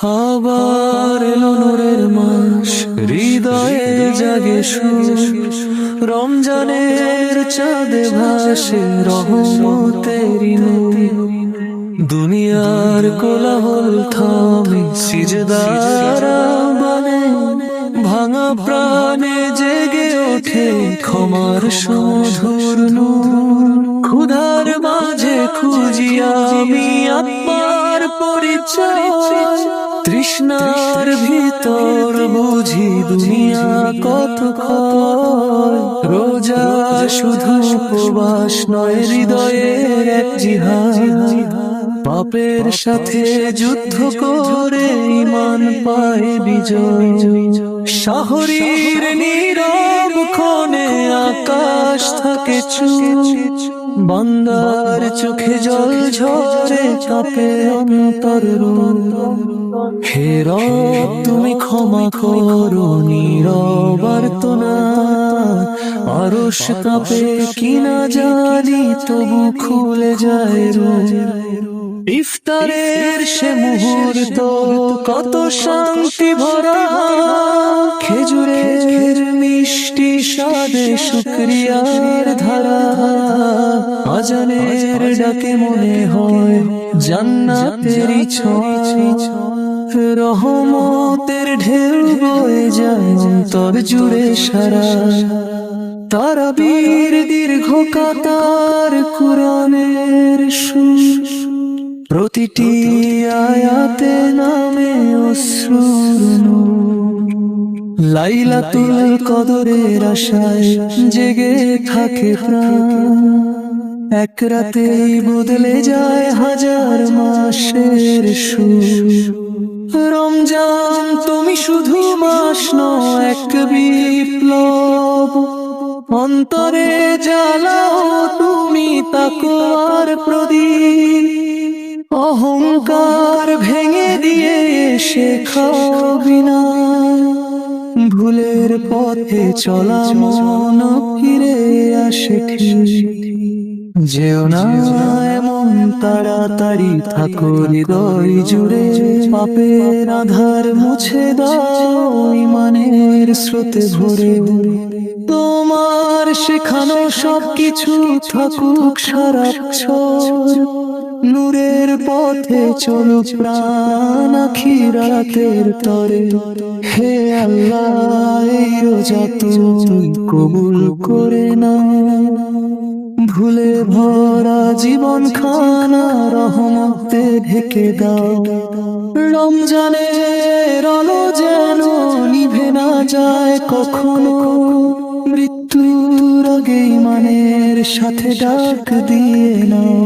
আবার এলো নূরের মাস, হৃদয়ে জাগে সুর। রমজানের চাঁদে ভাসে রহমতেরি নূর। দুনিয়ার কোলাহল থামে, সিজদার বনে ভাঙা প্রাণে জেগে ওঠে ক্ষমার সুমধুর নূর। ক্ষুধার মাঝে খুঁজি আমি আত্মার পরিচয়, তৃষ্ণার ভিতর বুঝি দুনিয়া কত ক্ষয়। রোজা শুধু উপবাস নয়, হৃদয়ের এক জিহাদ। পাপের সাথে যুদ্ধ করে ঈমান পায় বিজয়। শহরের নীরব ক্ষণে আকাশ থাকে চুপ, বান্দার চোখে জল ঝরে কাঁপে অন্তর। হে রব তুমি ক্ষমা করো, নীরব আর্তনা। আরশ কাঁপে কিনা জানি, তবু খুলে যায় রোজ। ইফতারের সে মুহূর্ত কত শান্তি ভরা, খেজুরের মিষ্টি স্বাদে শুকরিয়ার ধারা। আজানের ডাকে মনে হয় জান্নাতেরই ছোঁয়া, রহমতের ঢেউ বয়ে যায় অন্তর জুড়ে সারা। তারাবির দীর্ঘ কাতার, কুরআনের সুর, প্রতিটি আয়াতে নামে অশ্রুর নূর। লাইলাতুল কদরের আশায় জেগে থাকে প্রাণ, এক রাতেই বদলে যায় হাজার মাসের সুর। রমজান তুমি শুধু মাস নও, এক বিপ্লব। অন্তরে জ্বালাও তুমি তাকওয়ার প্রদীপ। অহংকার ভেঙে দিয়ে শেখাও বিনয়, ভুলের পথে চলা মন ফিরে আসে ঠিক। যেও না এমন তাড়াতাড়ি, থাকো হৃদয় জুড়ে। পাপের আধার মুছে দাও, ঈমানের স্রোতে ভরে। তোমার শেখানো সবকিছু থাকুক সারা বছর, নূরের পথে চলুক প্রাণ আখিরাতের তরে। হে আল্লাহ এই রোজা তুমি কবুল করে নাও, ভুলে ভরা জীবন খানা রহমতে ঢেকে দাও। রমজানের আলো যেন নিভে না যায় কখনো, মৃত্যুর আগে ঈমানের সাথে ডাক দিয়ে নাও।